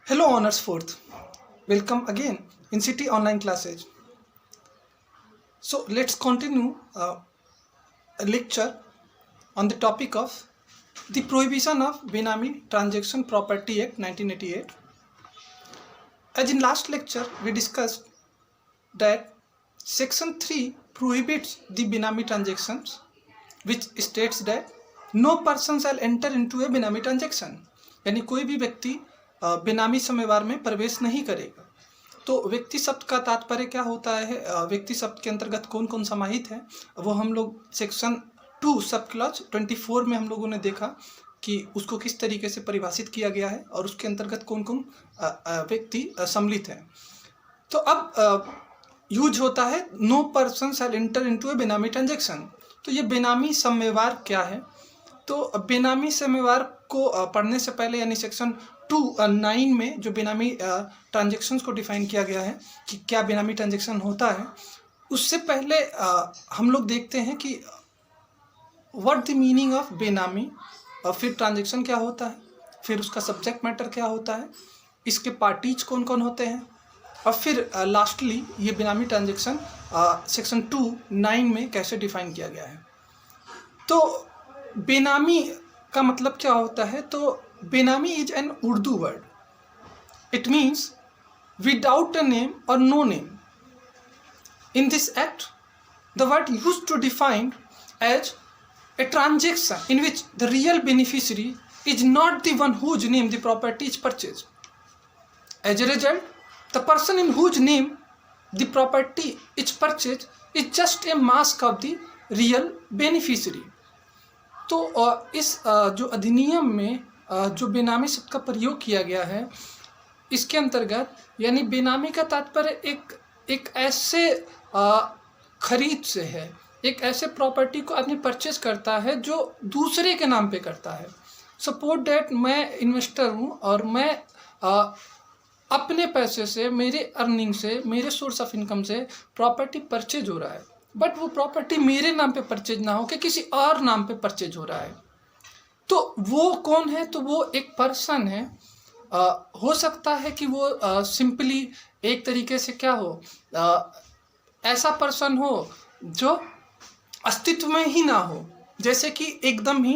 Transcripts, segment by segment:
Hello Honors 4th, welcome again in City Online Classes. So let's continue a lecture on the topic of the Prohibition of Benami Transaction Property Act 1988. As in last lecture we discussed that Section 3 prohibits the Benami transactions, which states that no person shall enter into a Benami transaction, यानी कोई भी व्यक्ति बेनामी समयवार में प्रवेश नहीं करेगा। तो व्यक्ति शब्द का तात्पर्य क्या होता है, व्यक्ति शब्द के अंतर्गत कौन कौन समाहित है, वो हम लोग सेक्शन 2 सब क्लॉज 24 में हम लोगों ने देखा कि उसको किस तरीके से परिभाषित किया गया है और उसके अंतर्गत कौन कौन व्यक्ति सम्मिलित हैं। तो अब यूज होता है no person shall enter into a benami transaction. तो ये बेनामी समयवार क्या है? तो बेनामी समयवार को पढ़ने से पहले यानी सेक्शन 2(9) में जो बेनामी ट्रांजैक्शंस को डिफाइन किया गया है कि क्या बेनामी ट्रांजैक्शन होता है, उससे पहले हम लोग देखते हैं कि व्हाट द मीनिंग ऑफ बेनामी, और फिर ट्रांजैक्शन क्या होता है, फिर उसका सब्जेक्ट मैटर क्या होता है, इसके पार्टीज कौन कौन होते हैं, और फिर लास्टली ये बेनामी ट्रांजैक्शन सेक्शन 2(9) में कैसे डिफाइन किया गया है। तो बेनामी का मतलब क्या होता है? तो benami is an Urdu word, it means without a name or no name. In this act the word used to define as a transaction in which the real beneficiary is not the one whose name the property is purchased. As a result, the person in whose name the property is purchased is just a mask of the real beneficiary. तो इस जो अधिनियम में जो बेनामी शब्द का प्रयोग किया गया है, इसके अंतर्गत यानी बेनामी का तात्पर्य एक ऐसे खरीद से है, एक ऐसे प्रॉपर्टी को आदमी परचेज करता है जो दूसरे के नाम पे करता है। सपोज डैट मैं इन्वेस्टर हूँ और मैं अपने पैसे से, मेरे अर्निंग से, मेरे सोर्स ऑफ इनकम से प्रॉपर्टी परचेज हो रहा है, बट वो प्रॉपर्टी मेरे नाम पे परचेज ना हो के किसी और नाम पे परचेज हो रहा है। तो वो कौन है? तो वो एक पर्सन है। हो सकता है कि वो सिंपली एक तरीके से क्या हो, ऐसा पर्सन हो जो अस्तित्व में ही ना हो, जैसे कि एकदम ही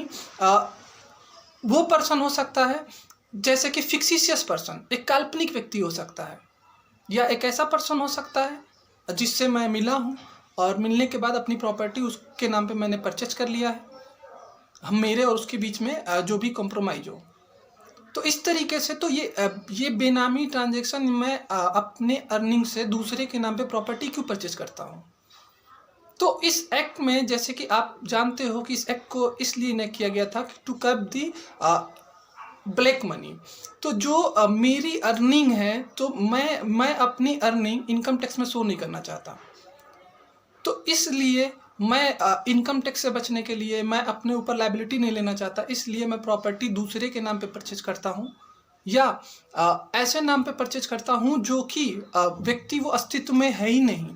वो पर्सन हो सकता है जैसे कि फिक्सिशियस पर्सन, एक काल्पनिक व्यक्ति हो सकता है, या एक ऐसा पर्सन हो सकता है जिससे मैं मिला हूँ और मिलने के बाद अपनी प्रॉपर्टी उसके नाम पे मैंने परचेज कर लिया है, हम मेरे और उसके बीच में जो भी कॉम्प्रोमाइज हो। तो इस तरीके से तो ये बेनामी ट्रांजैक्शन, मैं अपने अर्निंग से दूसरे के नाम पे प्रॉपर्टी क्यों परचेज करता हूँ। तो इस एक्ट में जैसे कि आप जानते हो कि इस एक्ट को इसलिए न किया गया था to curb the black money. तो जो मेरी अर्निंग है, तो मैं अपनी अर्निंग इनकम टैक्स में शो नहीं करना चाहता, तो इसलिए मैं इनकम टैक्स से बचने के लिए मैं अपने ऊपर लायबिलिटी नहीं लेना चाहता, इसलिए मैं प्रॉपर्टी दूसरे के नाम पे परचेज करता हूँ, या ऐसे नाम पे परचेज करता हूँ जो कि व्यक्ति वो अस्तित्व में है ही नहीं।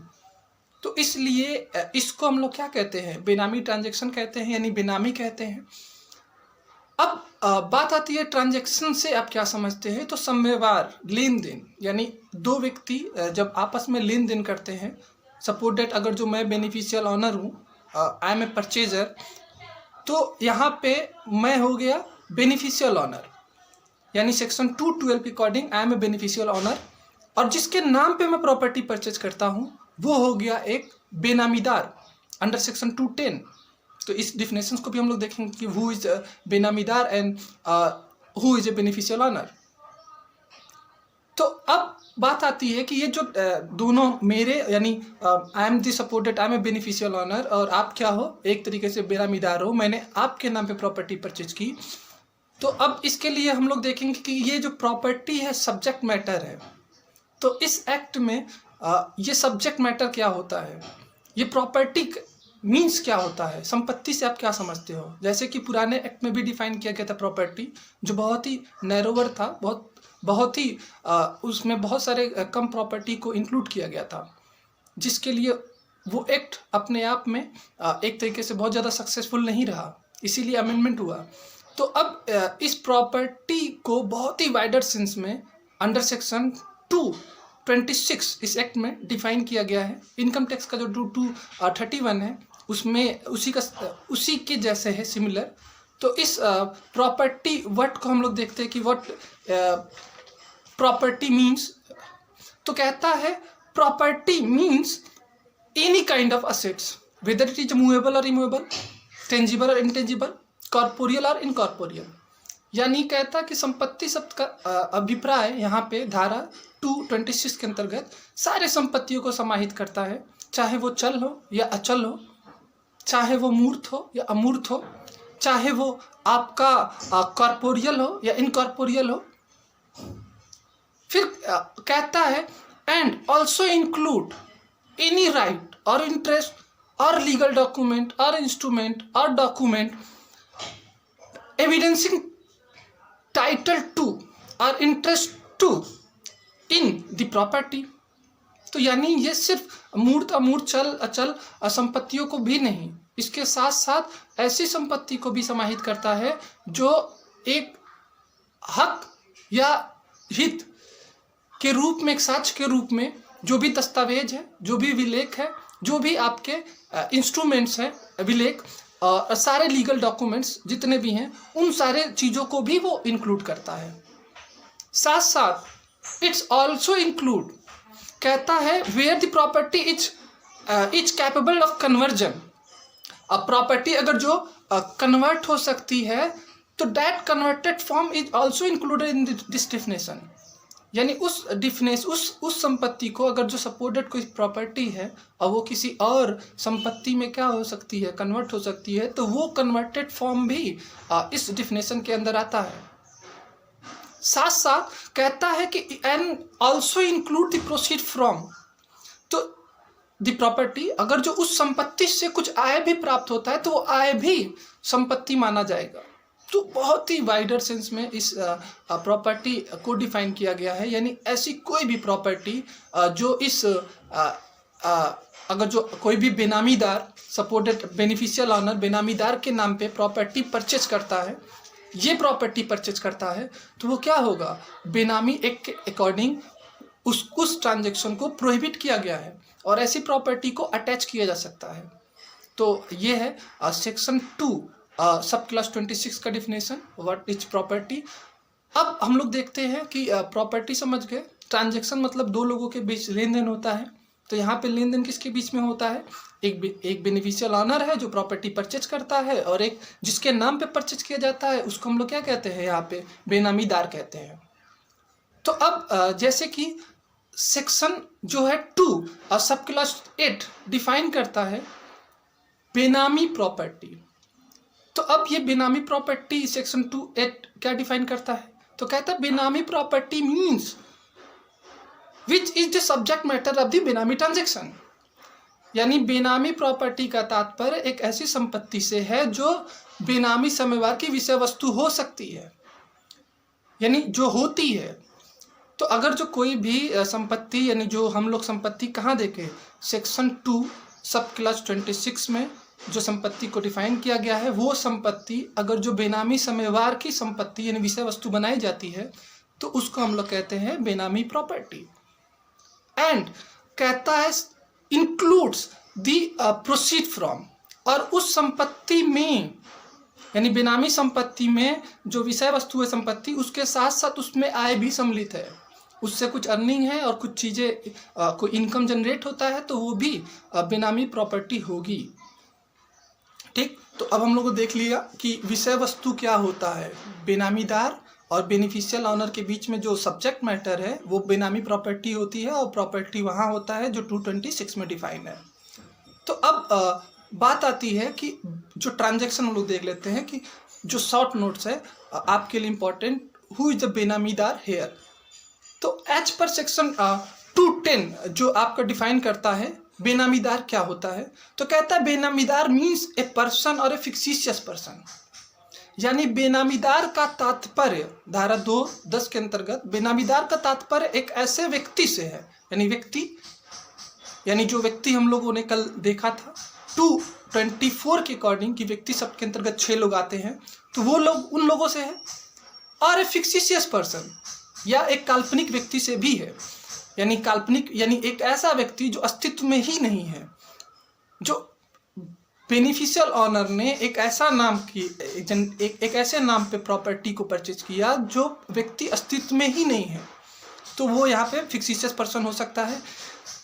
तो इसलिए इसको हम लोग क्या कहते हैं? बेनामी ट्रांजैक्शन कहते हैं, यानी बेनामी कहते हैं। अब बात आती है ट्रांजैक्शन से आप क्या समझते हैं? तो समयवार, लेन देन, यानी दो व्यक्ति जब आपस में लेन देन करते हैं। सपोज डेट अगर जो मैं बेनिफिशियल ऑनर हूँ, आई एम ए परचेजर, तो यहाँ पे मैं हो गया बेनिफिशियल ऑनर, यानी सेक्शन 212 के according I am a beneficial owner, और जिसके नाम पे मैं प्रॉपर्टी परचेज करता हूँ वो हो गया एक बेनामीदार अंडर सेक्शन 210। तो इस डिफिनेशंस को भी हम लोग देखेंगे कि who is benamidar and who is a beneficial owner. तो अब बात आती है कि ये जो दोनों मेरे, यानी I am the supported, I am a beneficial owner, और आप क्या हो, एक तरीके से बेनामीदार हो, मैंने आपके नाम पे प्रॉपर्टी परचेज की। तो अब इसके लिए हम लोग देखेंगे कि ये जो प्रॉपर्टी है सब्जेक्ट मैटर है। तो इस एक्ट में ये सब्जेक्ट मैटर क्या होता है, ये प्रॉपर्टी मीन्स क्या होता है, संपत्ति से आप क्या समझते हो। जैसे कि पुराने एक्ट में भी डिफाइन किया गया था प्रॉपर्टी, जो बहुत ही नैरोवर था, बहुत ही उसमें बहुत सारे कम प्रॉपर्टी को इंक्लूड किया गया था, जिसके लिए वो एक्ट अपने आप में एक तरीके से बहुत ज़्यादा सक्सेसफुल नहीं रहा, इसीलिए अमेंडमेंट हुआ। तो अब इस प्रॉपर्टी को बहुत ही वाइडर सेंस में अंडर सेक्शन 226 इस एक्ट में डिफाइन किया गया है। इनकम टैक्स का जो 231 है उसमें उसी के जैसे है, सिमिलर। तो इस प्रॉपर्टी वर्ड को हम लोग देखते हैं कि व्हाट प्रॉपर्टी मीन्स। तो कहता है property means any kind of assets whether it is movable और इमूवेबल, टेंजिबल और इंटेंजिबल, कॉर्पोरियल और इनकॉर्पोरियल। यानी कहता कि संपत्ति शब्द का अभिप्राय यहाँ पे धारा 226 के अंतर्गत सारे संपत्तियों को समाहित करता है, चाहे वो चल हो या अचल हो, चाहे वो मूर्त हो या अमूर्त हो, चाहे वो आपका कॉर्पोरियल हो या इनकॉर्पोरियल हो। फिर कहता है and also include any right और इंटरेस्ट और लीगल डॉक्यूमेंट और इंस्ट्रूमेंट और डॉक्यूमेंट एविडेंसिंग टाइटल टू और interest to in the property. तो यानी ये सिर्फ मूर्त अमूर्त चल अचल संपत्तियों को भी नहीं, इसके साथ साथ ऐसी संपत्ति को भी समाहित करता है जो एक हक या हित के रूप में, एक साक्ष्य के रूप में जो भी दस्तावेज है, जो भी विलेख है, जो भी आपके इंस्ट्रूमेंट्स हैं, विलेख और सारे लीगल डॉक्यूमेंट्स जितने भी हैं, उन सारे चीज़ों को भी वो इंक्लूड करता है। साथ साथ इट्स ऑल्सो इंक्लूड कहता है where the property is capable of conversion. अब प्रॉपर्टी अगर जो कन्वर्ट हो सकती है तो that converted form is also included in this definition. यानी उस संपत्ति को अगर जो सपोर्टेड कोई प्रॉपर्टी है और वो किसी और संपत्ति में क्या हो सकती है, कन्वर्ट हो सकती है, तो वो कन्वर्टेड फॉर्म भी इस डिफिनेशन के अंदर आता है। साथ साथ कहता है कि and also include the proceed from, तो द प्रॉपर्टी अगर जो उस संपत्ति से कुछ आय भी प्राप्त होता है तो वो आय भी संपत्ति माना जाएगा। तो बहुत ही वाइडर सेंस में इस प्रॉपर्टी को डिफाइन किया गया है। यानी ऐसी कोई भी प्रॉपर्टी जो इस अगर जो कोई भी बेनामीदार, सपोर्टेड बेनिफिशियल ऑनर बेनामीदार के नाम पे प्रॉपर्टी परचेज करता है, ये प्रॉपर्टी परचेज करता है, तो वो क्या होगा, बेनामी एक्ट के अकॉर्डिंग उस ट्रांजेक्शन को प्रोहिबिट किया गया है और ऐसी प्रॉपर्टी को अटैच किया जा सकता है। तो ये है सेक्शन 2 सब क्लास 26 का डिफिनेशन व्हाट इज प्रॉपर्टी। अब हम लोग देखते हैं कि प्रॉपर्टी समझ गए, ट्रांजैक्शन मतलब दो लोगों के बीच लेन देन होता है। तो यहाँ पे लेन देन किसके बीच में होता है, एक बेनिफिशियल ऑनर है जो प्रॉपर्टी परचेज करता है और एक जिसके नाम पे परचेज किया जाता है उसको हम लोग क्या कहते हैं, यहाँ पे बेनामीदार कहते हैं। तो अब जैसे कि सेक्शन जो है 2 और सब क्लास 8 डिफाइन करता है बेनामी प्रॉपर्टी। तो अब ये बेनामी प्रॉपर्टी सेक्शन 2(8) क्या डिफाइन करता है, तो कहता है बेनामी property means which is the subject matter of the बेनामी ट्रांजेक्शन। यानी बेनामी प्रॉपर्टी का तात्पर्य एक ऐसी संपत्ति से है जो बेनामी समयवार की विषय वस्तु हो सकती है, यानी जो होती है। तो अगर जो कोई भी संपत्ति, यानी जो हम लोग संपत्ति कहाँ देखें, सेक्शन 2 सब क्लास 26 में जो संपत्ति को डिफाइन किया गया है, वो संपत्ति अगर जो बेनामी समयवार की संपत्ति यानी विषय वस्तु बनाई जाती है तो उसको हम लोग कहते हैं बेनामी प्रॉपर्टी। एंड कहता है इंक्लूड्स द प्रोसीड फ्रॉम, और उस संपत्ति में यानी बेनामी संपत्ति में जो विषय वस्तु है संपत्ति, उसके साथ साथ उसमें आय भी सम्मिलित है, उससे कुछ अर्निंग है और कुछ चीज़ें कोई इनकम जनरेट होता है, तो वो भी बेनामी प्रॉपर्टी होगी। ठीक, तो अब हम लोग को देख लिया कि विषय वस्तु क्या होता है, बेनामीदार और बेनिफिशियल ऑनर के बीच में जो सब्जेक्ट मैटर है वो बेनामी प्रॉपर्टी होती है और प्रॉपर्टी वहाँ होता है जो 226 में डिफाइन है। तो अब बात आती है कि जो ट्रांजैक्शन हम लोग देख लेते हैं कि जो शॉर्ट नोट्स है आपके लिए important, who is the benamidar here. तो एज पर सेक्शन 210 जो आपका डिफाइन करता है बेनामीदार क्या होता है, तो कहता है बेनामीदार मीन्स ए पर्सन और ए फिक्सिशियस पर्सन। यानी बेनामीदार का तात्पर्य धारा 2(10) के अंतर्गत बेनामीदार का तात्पर्य एक ऐसे व्यक्ति से है, यानी व्यक्ति यानी जो व्यक्ति हम लोगों ने कल देखा था 224 के अकॉर्डिंग कि व्यक्ति शब्द के अंतर्गत 6 लोग आते हैं, तो वो लोग उन लोगों से है। और ए फिक्सिशियस पर्सन या एक काल्पनिक व्यक्ति से भी है। यानी काल्पनिक यानी एक ऐसा व्यक्ति जो अस्तित्व में ही नहीं है, जो बेनिफिशियल ऑनर ने एक ऐसा नाम की एक ऐसे नाम पे प्रॉपर्टी को परचेज किया जो व्यक्ति अस्तित्व में ही नहीं है, तो वो यहाँ पे फिक्सिशियस पर्सन हो सकता है।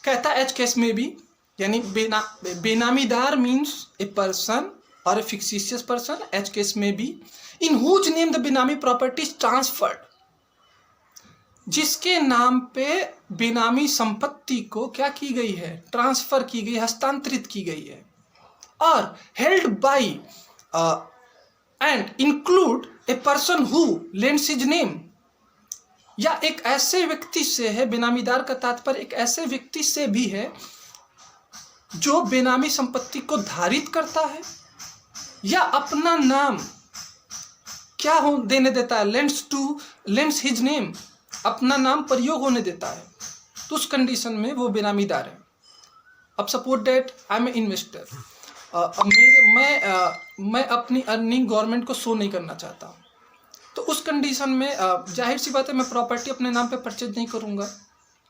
कहता एच केस में भी, यानी बेनामीदार मीन्स ए पर्सन और ए फिक्सिशियस पर्सन एच केस में भी इन हुज नेम द बेनामी प्रॉपर्टी इज ट्रांसफर्ड, जिसके नाम पे बेनामी संपत्ति को क्या की गई है, ट्रांसफर की गई, हस्तांतरित की गई है। और held bye and include a person who lends his name, या एक ऐसे व्यक्ति से है, बेनामीदार का तात्पर्य एक ऐसे व्यक्ति से भी है जो बेनामी संपत्ति को धारित करता है या अपना नाम क्या हो देने देता है, लेंड्स हिज नेम, अपना नाम प्रयोग होने देता है, तो उस कंडीशन में वो बेनामीदार है। अब suppose that I am a investor, मैं अपनी अर्निंग गवर्नमेंट को शो नहीं करना चाहता, तो उस कंडीशन में जाहिर सी बात है मैं प्रॉपर्टी अपने नाम पे परचेज नहीं करूँगा,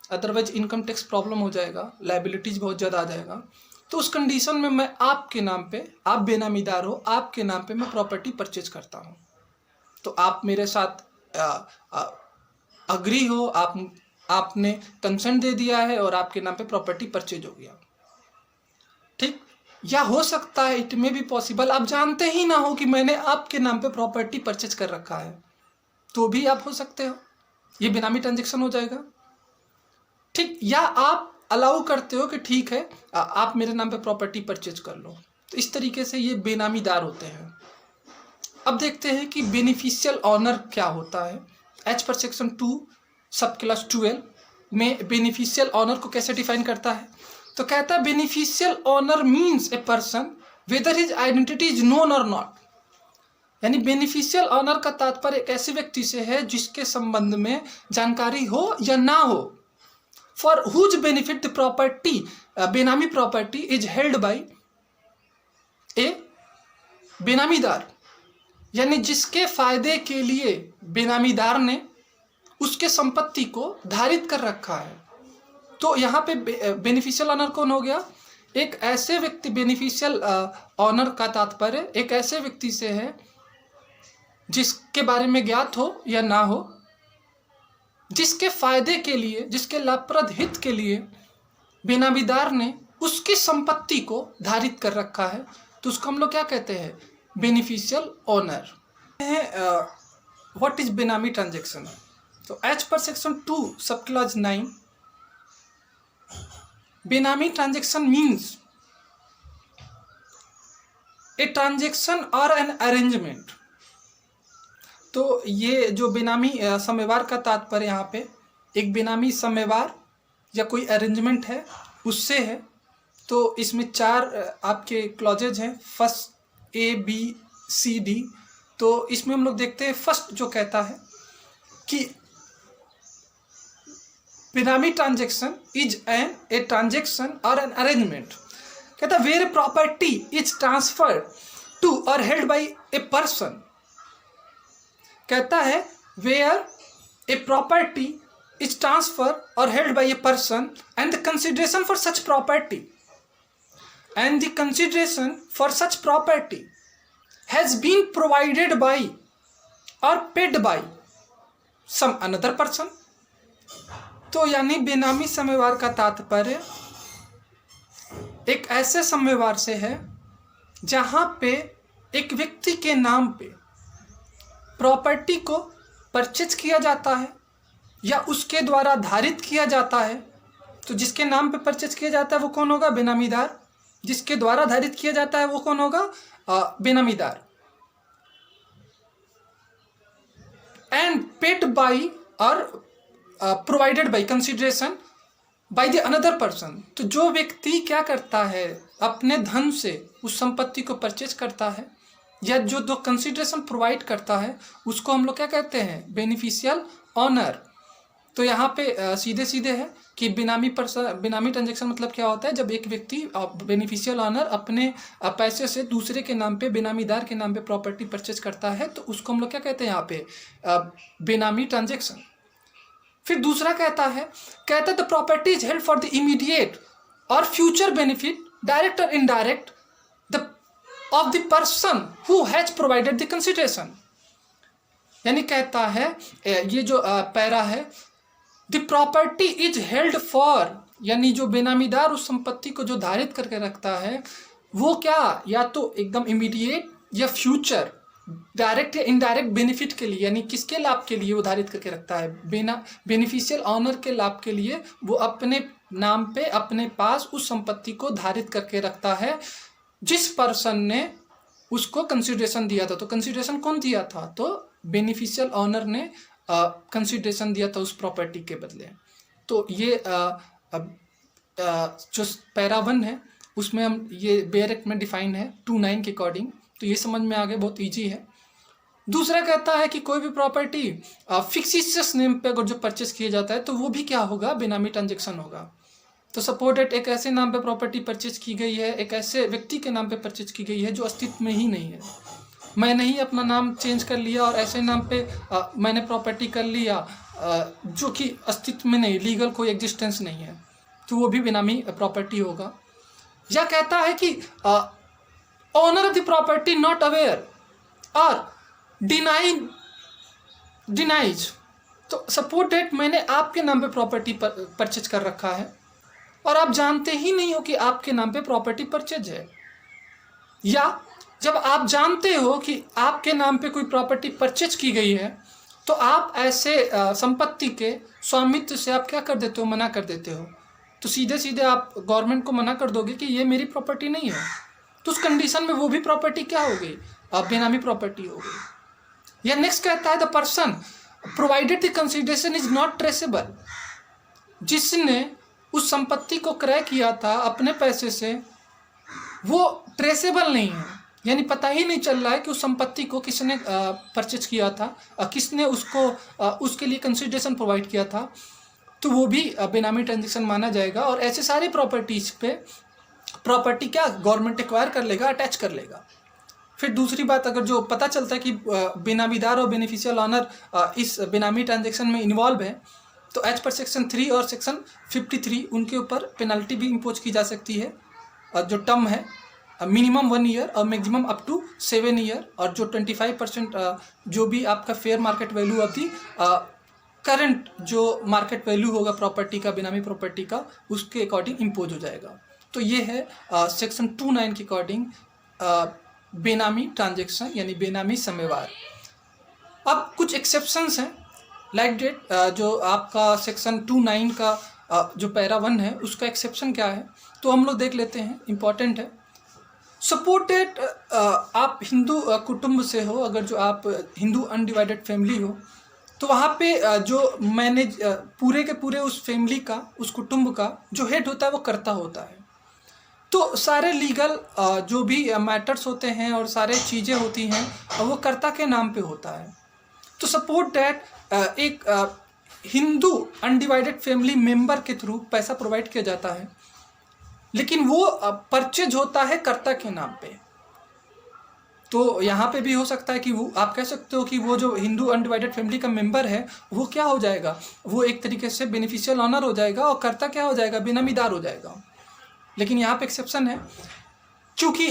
अदरवाइज इनकम टैक्स प्रॉब्लम हो जाएगा, लाइबिलिटीज बहुत ज़्यादा आ जाएगा। तो उस कंडीशन में मैं आपके नाम पे, आप बेनामीदार हो, आपके नाम पे मैं प्रॉपर्टी परचेज करता हूँ, तो आप मेरे साथ अग्री हो, आपने कंसेंट दे दिया है और आपके नाम पे प्रॉपर्टी परचेज हो गया, ठीक। या हो सकता है इट में भी पॉसिबल आप जानते ही ना हो कि मैंने आपके नाम पे प्रॉपर्टी परचेज कर रखा है, तो भी आप हो सकते हो, ये बेनामी ट्रांजेक्शन हो जाएगा, ठीक। या आप अलाउ करते हो कि ठीक है आप मेरे नाम पे प्रॉपर्टी परचेज कर लो, तो इस तरीके से ये बेनामीदार होते हैं। अब देखते हैं कि बेनिफिशियल ऑनर क्या होता है। एच पर सेक्शन 2 सब क्लास 12 में बेनिफिशियल ऑनर को कैसे डिफाइन करता है, तो कहता है beneficial owner means a person whether his identity is known और नॉट, यानी बेनिफिशियल ऑनर का तात्पर्य एक ऐसे व्यक्ति से है जिसके संबंध में जानकारी हो या ना हो, for whose benefit the property benami property is held by a benamidar, यानी जिसके फायदे के लिए बेनामीदार ने उसके संपत्ति को धारित कर रखा है। तो यहाँ पे बेनिफिशियल ऑनर कौन हो गया, एक ऐसे व्यक्ति, बेनिफिशियल ऑनर का तात्पर्य एक ऐसे व्यक्ति से है जिसके बारे में ज्ञात हो या ना हो, जिसके फायदे के लिए, जिसके लाभप्रद हित के लिए बेनामीदार ने उसकी संपत्ति को धारित कर रखा है, तो उसको हम लोग क्या कहते हैं, बेनिफिशियल ऑनर। व्हाट इज बेनामी ट्रांजेक्शन, तो एच पर सेक्शन 2 सब क्लॉज 9 बेनामी transaction means A transaction or an arrangement. तो ये जो बेनामी साम्यवार का तात्पर्य यहाँ पे एक बेनामी साम्यवार या कोई अरेंजमेंट है उससे है। तो इसमें 4 आपके क्लॉजेज हैं, first A B C D. तो इसमें हम लोग देखते हैं फर्स्ट जो कहता है कि benami transaction is a transaction or an arrangement, कहता है where property is transferred to or held by a person, कहता है where a property is transfer or held by a person and the consideration for such property has been provided by or paid by some another person। तो यानी बेनामी साम्यवार का तात्पर्य एक ऐसे साम्यवार से है जहां पे एक व्यक्ति के नाम पे प्रॉपर्टी को परचेज किया जाता है या उसके द्वारा धारित किया जाता है। तो जिसके नाम पे परचेज किया जाता है वो कौन होगा, बेनामीदार। जिसके द्वारा धारित किया जाता है वो कौन होगा, बेनामीदार। एंड पेड बाई और provided by consideration by the another person. तो जो व्यक्ति क्या करता है, अपने धन से उस संपत्ति को परचेज करता है या जो दो कंसिडरेशन प्रोवाइड करता है उसको हम लोग क्या कहते हैं, बेनिफिशियल ऑनर। तो यहाँ पे सीधे सीधे है कि बेनामी ट्रांजेक्शन मतलब क्या होता है, जब एक व्यक्ति बेनिफिशियल ऑनर अपने पैसे से दूसरे के नाम पे, बेनामीदार के नाम पे प्रॉपर्टी परचेज करता है, तो उसको हम लोग क्या कहते हैं यहाँ पे, बेनामी ट्रांजेक्शन। फिर दूसरा कहता है the property is held for the immediate और फ्यूचर बेनिफिट डायरेक्ट और indirect the of the person who has provided the consideration. यानी कहता है ये जो पैरा है, the property is held for, यानी जो बेनामीदार उस संपत्ति को जो धारित करके रखता है वो क्या, या तो एकदम इमीडिएट या फ्यूचर डायरेक्ट या इनडायरेक्ट बेनिफिट के लिए, यानी किसके लाभ के लिए वो धारित करके रखता है, बेनिफिशियल ऑनर के लाभ के लिए वो अपने नाम पे अपने पास उस संपत्ति को धारित करके रखता है जिस पर्सन ने उसको कंसिडरेशन दिया था। तो कंसिडरेशन कौन दिया था, तो बेनिफिशियल ऑनर ने कंसिडरेशन दिया था उस प्रॉपर्टी के बदले। तो ये जो पैरा 1 है उसमें हम ये बेयर एक्ट में डिफाइन है 2(9) के अकॉर्डिंग, तो ये समझ में आ गया, बहुत इजी है। दूसरा कहता है कि कोई भी प्रॉपर्टी फिक्सिशियस नेम पे अगर जो परचेस किया जाता है तो वो भी क्या होगा, बेनामी ट्रांजेक्शन होगा। तो सपोज दैट एक ऐसे नाम पे प्रॉपर्टी परचेज की गई है, एक ऐसे व्यक्ति के नाम पे परचेज की गई है जो अस्तित्व में ही नहीं है। मैंने ही अपना नाम चेंज कर लिया और ऐसे नाम पे मैंने प्रॉपर्टी कर लिया जो कि अस्तित्व में नहीं, लीगल कोई एग्जिस्टेंस नहीं है, तो वो भी बेनामी प्रॉपर्टी होगा। या कहता है कि owner of the property not aware और डिनाइज। तो सपोज दैट मैंने आपके नाम पे प्रॉपर्टी परचेज कर रखा है और आप जानते ही नहीं हो कि आपके नाम पे प्रॉपर्टी परचेज है, या जब आप जानते हो कि आपके नाम पे कोई प्रॉपर्टी परचेज की गई है तो आप ऐसे संपत्ति के स्वामित्व से आप क्या कर देते हो, मना कर देते हो। तो सीधे सीधे आप गवर्नमेंट को मना कर दोगे कि ये मेरी प्रॉपर्टी नहीं है, तो उस कंडीशन में वो भी प्रॉपर्टी क्या हो गई, बेनामी प्रॉपर्टी हो गई। या नेक्स्ट कहता है the person provided the consideration is not traceable. जिसने उस संपत्ति को क्रय किया था अपने पैसे से वो ट्रेसेबल नहीं है, यानी पता ही नहीं चल रहा है कि उस संपत्ति को किसने परचेज किया था, किसने उसको उसके लिए कंसिडरेशन प्रोवाइड किया था, तो वो भी बेनामी ट्रांजेक्शन माना जाएगा। और ऐसे सारे प्रॉपर्टीज पे प्रॉपर्टी क्या गवर्नमेंट एक्वायर कर लेगा, अटैच कर लेगा। फिर दूसरी बात, अगर जो पता चलता है कि बेनामीदार और बेनिफिशियल ऑनर इस बेनामी ट्रांजेक्शन में इन्वॉल्व है तो एज पर सेक्शन 3 और सेक्शन 53 उनके ऊपर पेनल्टी भी इम्पोज की जा सकती है। जो टर्म है मिनिमम 1 ईयर और मैक्सिमम अप टू 7 ईयर, और जो 25% जो भी आपका fair market value of the current जो मार्केट वैल्यू होगा प्रॉपर्टी का, बेनामी प्रॉपर्टी का, उसके अकॉर्डिंग इम्पोज हो जाएगा। तो ये है सेक्शन 2(9) के अकॉर्डिंग बेनामी ट्रांजेक्शन यानी बेनामी समयवार। अब कुछ एक्सेप्शंस हैं, लाइक डेट जो आपका सेक्शन 2(9) का जो पैरा 1 है उसका एक्सेप्शन क्या है, तो हम लोग देख लेते हैं, इम्पॉर्टेंट है। सपोर्टेड आप हिंदू कुटुंब से हो, अगर जो आप हिंदू अनडिवाइडेड फैमिली हो तो वहाँ पे जो मैनेज पूरे के पूरे उस फैमिली का, उस कुटुंब का जो हेड होता है वो कर्ता होता है। तो सारे लीगल जो भी मैटर्स होते हैं और सारे चीज़ें होती हैं वो कर्ता के नाम पे होता है। तो सपोर्ट दैट एक हिंदू अनडिवाइडेड फैमिली मेंबर के थ्रू पैसा प्रोवाइड किया जाता है, लेकिन वो परचेज होता है कर्ता के नाम पे। तो यहाँ पे भी हो सकता है कि वो आप कह सकते हो कि वो जो हिंदू अनडिवाइडेड फैमिली का मेंबर है वो क्या हो जाएगा, वो एक तरीके से बेनिफिशियल ऑनर हो जाएगा और कर्ता क्या हो जाएगा, बेनामीदार हो जाएगा। लेकिन यहाँ पे एक्सेप्शन है, क्योंकि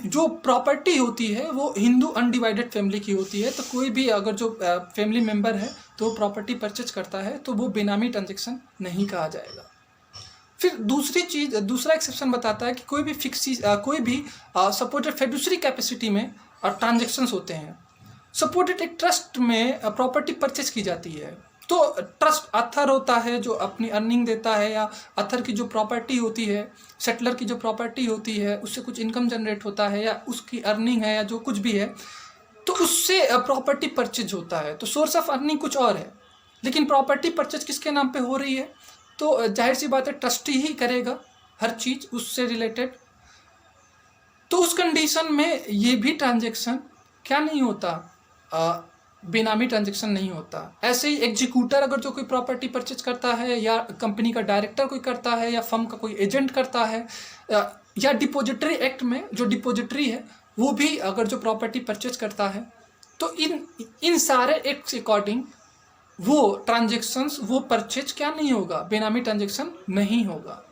जो प्रॉपर्टी होती है वो हिंदू अनडिवाइडेड फैमिली की होती है, तो कोई भी अगर जो फैमिली मेंबर है तो प्रॉपर्टी परचेज करता है तो वो बेनामी ट्रांजेक्शन नहीं कहा जाएगा। फिर दूसरी चीज़, दूसरा एक्सेप्शन बताता है कि कोई भी सपोर्टेड फेडुसरी कैपेसिटी में ट्रांजेक्शन्स होते हैं। सपोर्टेड एक ट्रस्ट में प्रॉपर्टी परचेज की जाती है, तो ट्रस्ट अथर होता है जो अपनी अर्निंग देता है, या अथर की जो प्रॉपर्टी होती है, सेटलर की जो प्रॉपर्टी होती है उससे कुछ इनकम जनरेट होता है या उसकी अर्निंग है या जो कुछ भी है, तो उससे प्रॉपर्टी परचेज होता है। तो सोर्स ऑफ अर्निंग कुछ और है, लेकिन प्रॉपर्टी परचेज किसके नाम पे हो रही है, तो जाहिर सी बात है ट्रस्टी ही करेगा हर चीज़ उससे रिलेटेड। तो उस कंडीशन में ये भी ट्रांजेक्शन क्या नहीं होता, बेनामी ट्रांजेक्शन नहीं होता। ऐसे ही एग्जीक्यूटर अगर जो कोई प्रॉपर्टी परचेज करता है, या कंपनी का डायरेक्टर कोई करता है, या फर्म का कोई एजेंट करता है, या डिपॉजिटरी एक्ट में जो डिपॉजिटरी है वो भी अगर जो प्रॉपर्टी परचेज करता है, तो इन सारे एक्ट के अकॉर्डिंग वो ट्रांजेक्शन्स, वो परचेज क्या नहीं होगा, बेनामी ट्रांजेक्शन नहीं होगा,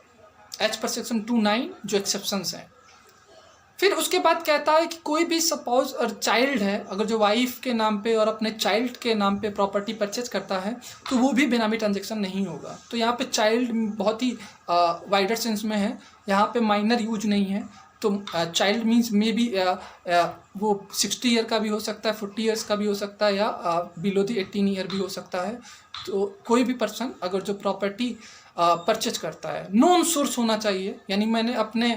एज पर सेक्शन 29 जो एक्सेप्शंस हैं। फिर उसके बाद कहता है कि कोई भी सपोज और चाइल्ड है, अगर जो वाइफ के नाम पे और अपने चाइल्ड के नाम पे प्रॉपर्टी परचेज करता है तो वो भी बेनामी ट्रांजेक्शन नहीं होगा। तो यहाँ पे चाइल्ड बहुत ही वाइडर सेंस में है, यहाँ पे माइनर यूज नहीं है। तो चाइल्ड मीन्स मे बी वो 60 ईयर का भी हो सकता है, 40 ईयर्स का भी हो सकता है, या बिलो दी 18 ईयर भी हो सकता है। तो कोई भी पर्सन अगर जो प्रॉपर्टी परचेज करता है, नॉन सोर्स होना चाहिए, यानी मैंने अपने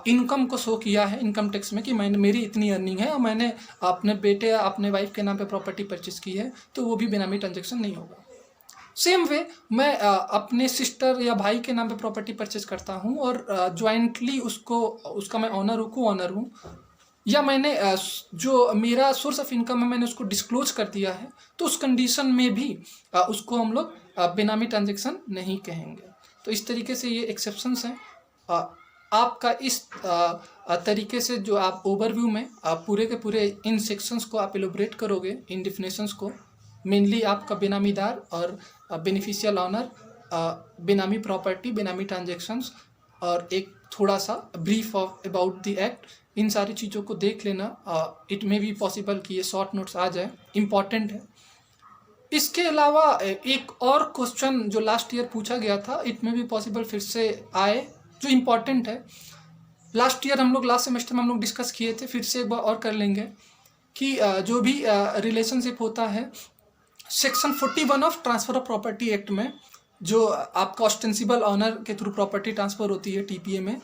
इनकम को शो किया है इनकम टैक्स में कि मैंने मेरी इतनी अर्निंग है और मैंने अपने बेटे या अपने वाइफ के नाम पे प्रॉपर्टी परचेज की है, तो वो भी बेनामी ट्रांजेक्शन नहीं होगा। सेम वे मैं अपने सिस्टर या भाई के नाम पे प्रॉपर्टी परचेज करता हूँ और ज्वाइंटली उसका मैं ऑनर हूँ, को ऑनर हूँ, या मैंने जो मेरा सोर्स ऑफ इनकम है मैंने उसको डिस्क्लोज कर दिया है, तो उस कंडीशन में भी उसको हम लोग बेनामी ट्रांजेक्शन नहीं कहेंगे। तो इस तरीके से ये एक्सेप्शंस हैं। आपका इस तरीके से जो आप ओवरव्यू में पूरे के पूरे इन सेक्शंस को आप एलोबरेट करोगे, इन डिफिनेशंस को, मेनली आपका बेनामीदार और beneficial owner, benami property, benami transactions, और एक थोड़ा सा brief of about the act, इन सारी चीज़ों को देख लेना। इट मे बी पॉसिबल कि ये शॉर्ट नोट्स आ जाए, इम्पॉर्टेंट है। इसके अलावा एक और क्वेश्चन जो लास्ट ईयर पूछा गया था, इट मे बी पॉसिबल फिर से आए, जो इम्पॉर्टेंट है। लास्ट ईयर हम लोग लास्ट सेमेस्टर में हम लोग डिस्कस किए थे, फिर से एक बार और कर लेंगे कि जो भी रिलेशनशिप होता है section 41 of transfer of property act में, जो आपका ऑस्टेंसिबल ऑनर के थ्रू प्रॉपर्टी ट्रांसफ़र होती है टीपीए में,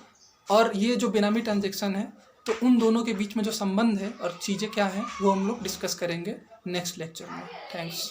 और ये जो बेनामी ट्रांजेक्शन है, तो उन दोनों के बीच में जो संबंध है और चीज़ें क्या हैं वो हम लोग डिस्कस करेंगे नेक्स्ट लेक्चर में। थैंक्स।